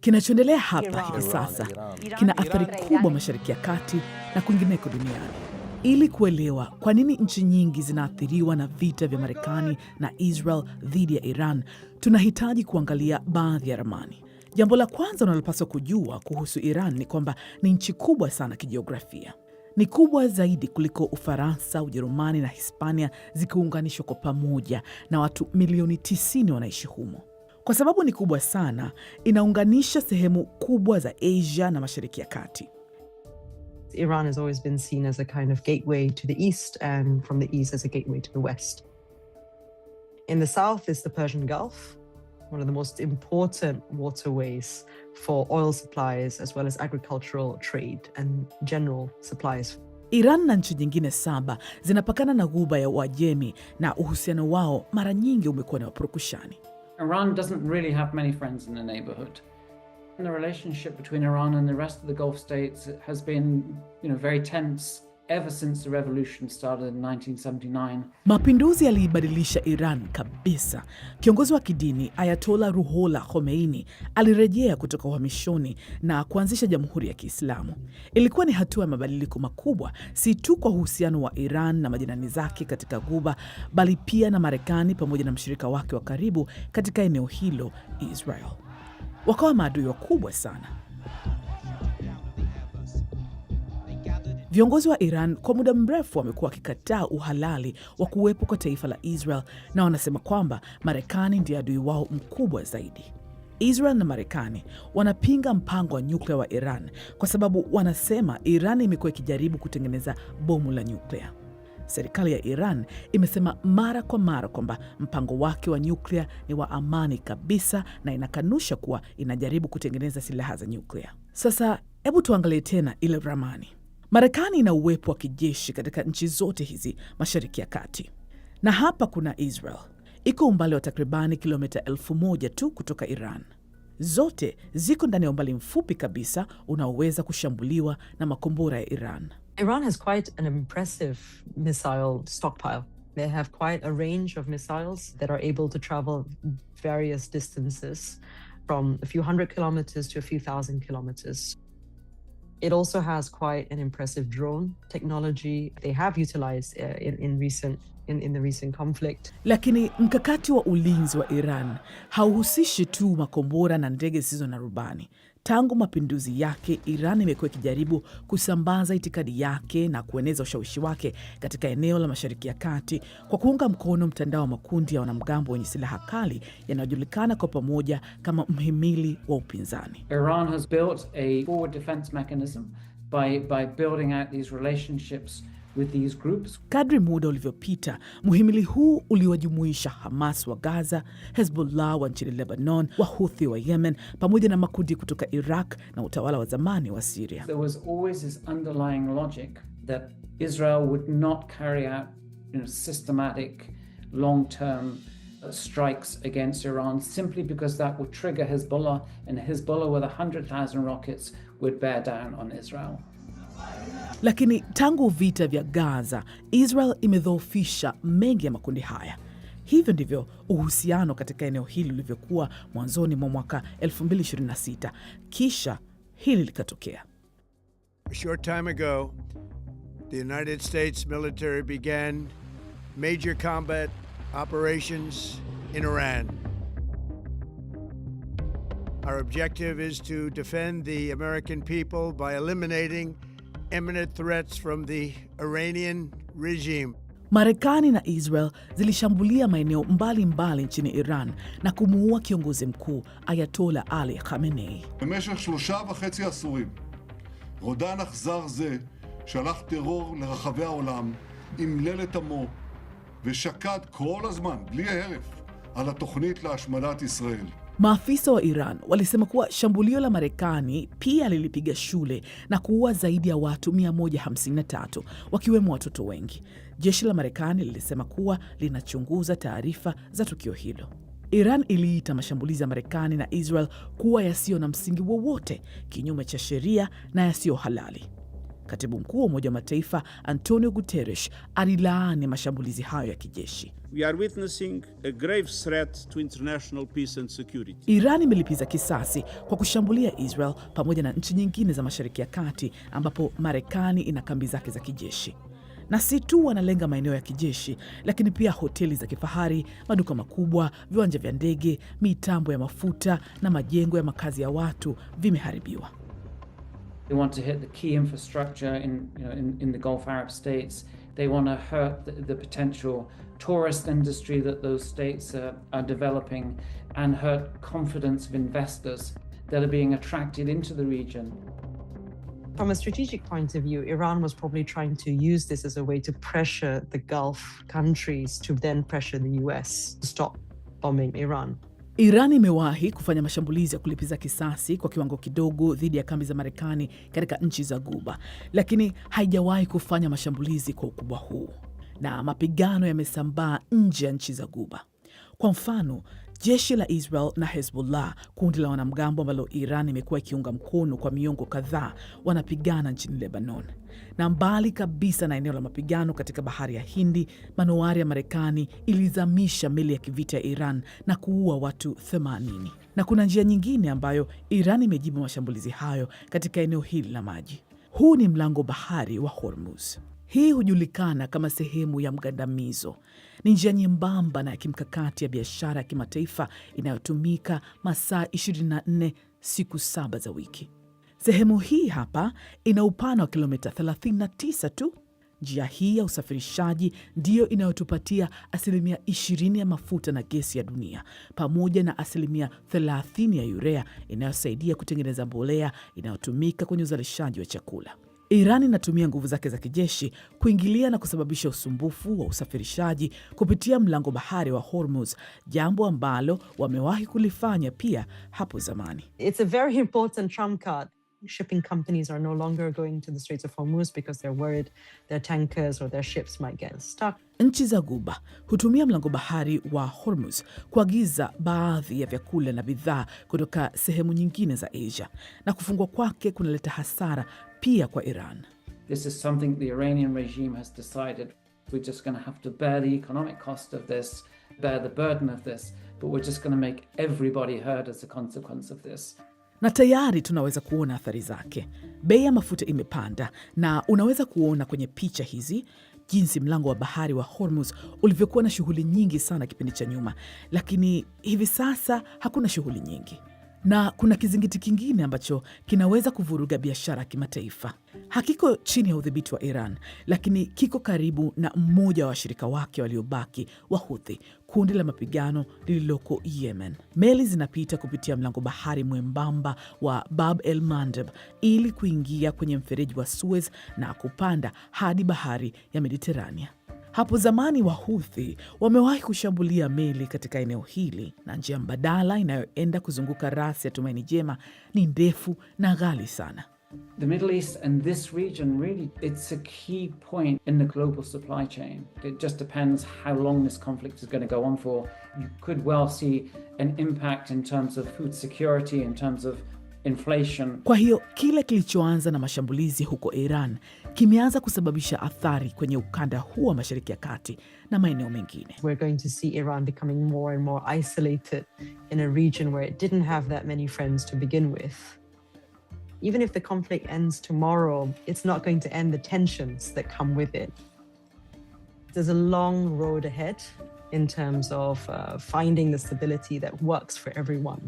Kinachoendelea hapa hivi sasa kina athari kubwa Mashariki ya Kati na kwingineko duniani. Ili kuelewa kwa nini nchi nyingi zinaathiriwa na vita vya Marekani na Israel dhidi ya Iran, tunahitaji kuangalia baadhi ya ramani. Jambo la kwanza unalopaswa kujua kuhusu Iran ni kwamba ni nchi kubwa sana kijiografia. Ni kubwa zaidi kuliko Ufaransa, Ujerumani na Hispania zikiunganishwa kwa pamoja, na watu milioni 90 wanaishi humo. Kwa sababu ni kubwa sana, inaunganisha sehemu kubwa za Asia na Mashariki ya Kati. Iran has always been seen as a kind of gateway to the east, and from the east as a gateway to the west. In the south is the Persian Gulf, one of the most important waterways for oil supplies as well as agricultural trade and general supplies. Iran na nchi nyingine 7 zinapakana na Ghuba ya Uajemi, na uhusiano wao mara nyingi umekuwa na wapurukushani. Iran doesn't really have many friends in the neighborhood. And the relationship between Iran and the rest of the Gulf states has been, very tense ever since the revolution started in 1979. Mapinduzi yaliibadilisha Iran kabisa. Kiongozi wa kidini Ayatollah Ruhollah Khomeini alirejea kutoka uhamishoni na kuanzisha Jamhuri ya Kiislamu. Ilikuwa ni hatua ya mabadiliko makubwa, si tu kwa uhusiano wa Iran na majirani zake katika Ghuba, bali pia na Marekani pamoja na mshirika wake wa karibu katika eneo hilo, Israel. Wakawa maadui wakubwa sana. Viongozi wa Iran kwa muda mrefu wamekuwa wakikataa uhalali wa kuwepo kwa taifa la Israel, na wanasema kwamba Marekani ndiye adui wao mkubwa zaidi. Israel na Marekani wanapinga mpango wa nyuklia wa Iran kwa sababu wanasema Iran imekuwa ikijaribu kutengeneza bomu la nyuklia. Serikali ya Iran imesema mara kwa mara kwamba mpango wake wa nyuklia ni wa amani kabisa, na inakanusha kuwa inajaribu kutengeneza silaha za nyuklia. Sasa hebu tuangalie tena ile ramani. Marekani ina uwepo wa kijeshi katika nchi zote hizi Mashariki ya Kati. Na hapa kuna Israel. Iko umbali wa takribani kilomita 1000 tu kutoka Iran. Zote ziko ndani ya umbali mfupi kabisa unaoweza kushambuliwa na makombora ya Iran. Iran has quite an impressive missile stockpile. They have quite a range of missiles that are able to travel various distances from a few hundred kilometers to a few thousand kilometers. It also has quite an impressive drone technology they have utilized in the recent conflict. Lakini mkakati wa ulinzi wa Iran hauhusishi tu makombora na ndege zisizo na rubani. Tangu mapinduzi yake, Iran imekuwa ikijaribu kusambaza itikadi yake na kueneza ushawishi wake katika eneo la Mashariki ya Kati kwa kuunga mkono mtandao wa makundi ya wanamgambo wenye silaha kali yanayojulikana kwa pamoja kama mhimili wa upinzani. Iran has built a forward defense mechanism by building out these relationships with these groups. Kadri muda ulivyopita, muhimili huu uliwajumuisha Hamas wa Gaza, Hezbollah wa nchini Lebanon, Wahuthi wa Yemen, pamoja na makundi kutoka Iraq na utawala wa zamani wa Syria. There was always this underlying logic that Israel would not carry out, systematic, long-term strikes against Iran simply because that would trigger Hezbollah, and Hezbollah with 100,000 rockets would bear down on Israel. Lakini tangu vita vya Gaza, Israel imedhoofisha mengi ya makundi haya. Hivyo ndivyo uhusiano katika eneo hili ulivyokuwa mwanzoni mwa mwaka 2026. Kisha hili likatokea. A short time ago, the United States military began major combat operations in Iran. Our objective is to defend the American people by eliminating imminent threats from the Iranian regime. Marekani na Israel zilishambulia maeneo mbalimbali nchini Iran na kumuua kiongozi mkuu Ayatollah Ali Khamenei. במשך 3.5 עשורים, רודן אכזר זה שלח טרור לרחבי העולם, אמלל את עמו ושקד כל הזמן, בלי הרף, על התוכנית להשמדת ישראל. Maafisa wa Iran walisema kuwa shambulio la Marekani pia lilipiga shule na kuua zaidi ya watu 153, wakiwemo watoto wengi. Jeshi la Marekani lilisema kuwa linachunguza taarifa za tukio hilo. Iran iliita mashambulizi ya Marekani na Israel kuwa yasiyo na msingi wowote, kinyume cha sheria na yasiyo halali. Katibu mkuu wa Umoja wa Mataifa Antonio Guterres alilaani mashambulizi hayo ya kijeshi. We are witnessing a grave threat to international peace and security. Iran imelipiza kisasi kwa kushambulia Israel pamoja na nchi nyingine za Mashariki ya Kati ambapo Marekani ina kambi zake za kijeshi. Na si tu wanalenga maeneo ya kijeshi, lakini pia hoteli za kifahari, maduka makubwa, viwanja vya ndege, mitambo ya mafuta na majengo ya makazi ya watu vimeharibiwa. They want to hit the key infrastructure in the Gulf Arab states. They want to hurt the potential tourist industry that those states are developing and hurt confidence of investors that are being attracted into the region. From a strategic point of view, Iran was probably trying to use this as a way to pressure the Gulf countries to then pressure the US to stop bombing Iran. Iran imewahi kufanya mashambulizi ya kulipiza kisasi kwa kiwango kidogo dhidi ya kambi za Marekani katika nchi za Ghuba, lakini haijawahi kufanya mashambulizi kwa ukubwa huu. Na mapigano yamesambaa nje ya nchi za Ghuba. Kwa mfano, jeshi la Israel na Hezbollah, kundi la wanamgambo ambalo Iran imekuwa ikiunga mkono kwa miongo kadhaa, wanapigana nchini Lebanon. Na mbali kabisa na eneo la mapigano katika bahari ya Hindi, manowari ya Marekani ilizamisha meli ya kivita ya Iran na kuua watu 80. Na kuna njia nyingine ambayo Iran imejibu mashambulizi hayo katika eneo hili la maji. Huu ni mlango bahari wa Hormuz. Hii hujulikana kama sehemu ya mgandamizo. Ni njia nyembamba na ya kimkakati ya biashara ya kimataifa inayotumika masaa 24 siku 7 za wiki. Sehemu hii hapa ina upana wa kilomita 39 tu. Njia hii ya usafirishaji ndiyo inayotupatia 20% ya mafuta na gesi ya dunia, pamoja na 30% ya urea inayosaidia kutengeneza mbolea inayotumika kwenye uzalishaji wa chakula. Iran inatumia nguvu zake za kijeshi kuingilia na kusababisha usumbufu wa usafirishaji kupitia mlango bahari wa Hormuz, jambo ambalo wamewahi kulifanya pia hapo zamani. It's a very important trump card. Shipping companies are no longer going to the Straits of Hormuz because they're worried their tankers or their ships might get stuck. Nchi za Ghuba hutumia mlango bahari wa Hormuz kuagiza baadhi ya vyakula na bidhaa kutoka sehemu nyingine za Asia, na kufungwa kwake kunaleta hasara pia kwa Iran. This is something the Iranian regime has decided. We're just going to have to bear the economic cost of this, bear the burden of this, but we're just going to make everybody hurt as a consequence of this. Na tayari tunaweza kuona athari zake. Bei ya mafuta imepanda, na unaweza kuona kwenye picha hizi jinsi mlango wa bahari wa Hormuz ulivyokuwa na shughuli nyingi sana kipindi cha nyuma, lakini hivi sasa hakuna shughuli nyingi. Na kuna kizingiti kingine ambacho kinaweza kuvuruga biashara ya kimataifa. Hakiko chini ya udhibiti wa Iran, lakini kiko karibu na mmoja wa washirika wake waliobaki wa Houthi, kundi la mapigano lililoko Yemen. Meli zinapita kupitia mlango bahari mwembamba wa Bab el Mandeb ili kuingia kwenye mfereji wa Suez na kupanda hadi bahari ya Mediterania. Hapo zamani Wahouthi wamewahi kushambulia meli katika eneo hili, na njia mbadala inayoenda kuzunguka rasi ya Tumaini Jema ni ndefu na ghali sana. The Middle East and this region, really, it's a key point in the global supply chain. It just depends how long this conflict is going to go on for. You could well see an impact in terms of food security, in terms of inflation. Kwa hiyo kile kilichoanza na mashambulizi huko Iran kimeanza kusababisha athari kwenye ukanda huu wa Mashariki ya Kati na maeneo mengine. We're going to see Iran becoming more and more isolated in a region where it didn't have that many friends to begin with. Even if the conflict ends tomorrow, it's not going to end the tensions that come with it. There's a long road ahead in terms of finding the stability that works for everyone.